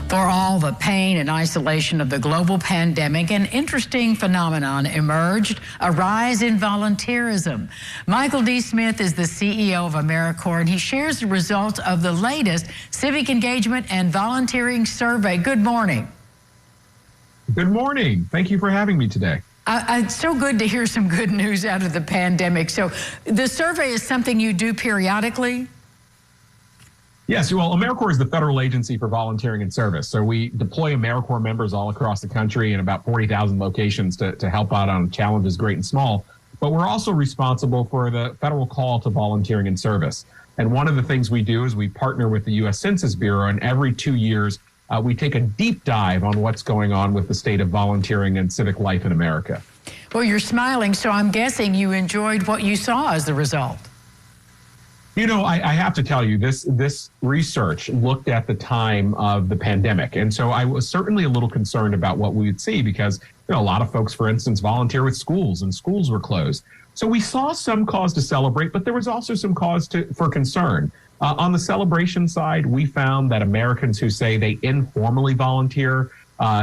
For all the pain and isolation of the global pandemic, an interesting phenomenon emerged, a rise in volunteerism. Michael D. Smith is the CEO of AmeriCorps, and he shares the results of the latest civic engagement and volunteering survey. Good morning. Good morning. Thank you for having me today. It's so good to hear some good news out of the pandemic. So the survey is something you do periodically? Yes, well, AmeriCorps is the federal agency for volunteering and service. So we deploy AmeriCorps members all across the country in about 40,000 locations to help out on challenges great and small. But we're also responsible for the federal call to volunteering and service. And one of the things we do is we partner with the U.S. Census Bureau, and every 2 years, we take a deep dive on what's going on with the state of volunteering and civic life in America. Well, you're smiling, so I'm guessing you enjoyed what you saw as the result. You know, I have to tell you, this research looked at the time of the pandemic. And so I was certainly a little concerned about what we would see because, you know, a lot of folks, for instance, volunteer with schools and schools were closed. So we saw some cause to celebrate, but there was also some cause for concern. On the celebration side, we found that Americans who say they informally volunteer,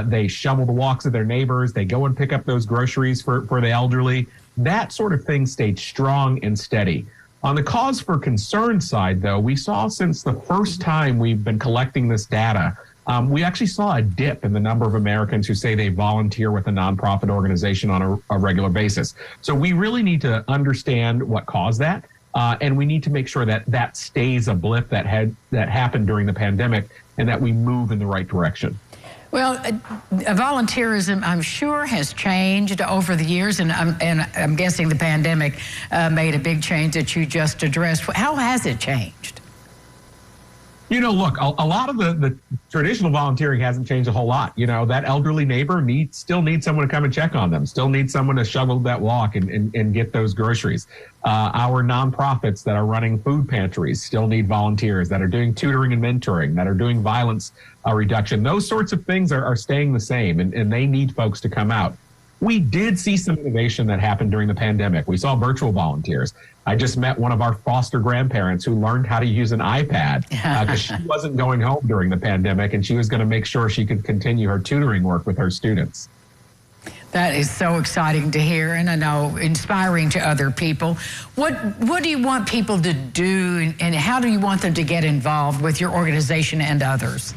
they shovel the walks of their neighbors, they go and pick up those groceries for the elderly, that sort of thing stayed strong and steady. On the cause for concern side, though, we saw since the first time we've been collecting this data, we actually saw a dip in the number of Americans who say they volunteer with a nonprofit organization on a regular basis. So we really need to understand what caused that, and we need to make sure that that stays a blip that happened during the pandemic and that we move in the right direction. Well, volunteerism, I'm sure, has changed over the years, and I'm guessing the pandemic made a big change that you just addressed. How has it changed? You know, look, a lot of the traditional volunteering hasn't changed a whole lot. You know, that elderly neighbor still needs someone to come and check on them, still needs someone to shovel that walk and get those groceries. Our nonprofits that are running food pantries still need volunteers that are doing tutoring and mentoring, that are doing violence reduction. Those sorts of things are staying the same, and they need folks to come out. We did see some innovation that happened during the pandemic. We saw virtual volunteers. I just met one of our foster grandparents who learned how to use an iPad because she wasn't going home during the pandemic, and she was going to make sure she could continue her tutoring work with her students. That is so exciting to hear, and I know inspiring to other people. What do you want people to do, and how do you want them to get involved with your organization and others?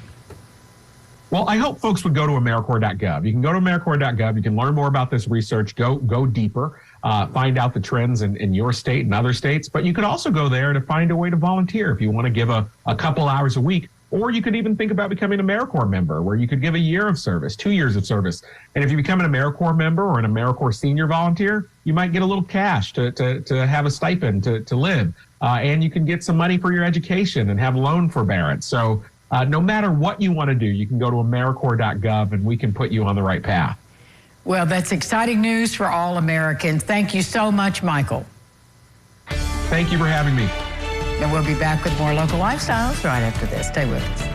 Well, I hope folks would go to AmeriCorps.gov. You can go to AmeriCorps.gov. You can learn more about this research, go deeper, find out the trends in your state and other states. But you could also go there to find a way to volunteer if you want to give a couple hours a week. Or you could even think about becoming an AmeriCorps member, where you could give a year of service, 2 years of service. And if you become an AmeriCorps member or an AmeriCorps senior volunteer, you might get a little cash to have a stipend to live. And you can get some money for your education and have loan forbearance. So no matter what you want to do, you can go to AmeriCorps.gov and we can put you on the right path. Well, that's exciting news for all Americans. Thank you so much, Michael. Thank you for having me. And we'll be back with more local lifestyles right after this. Stay with us.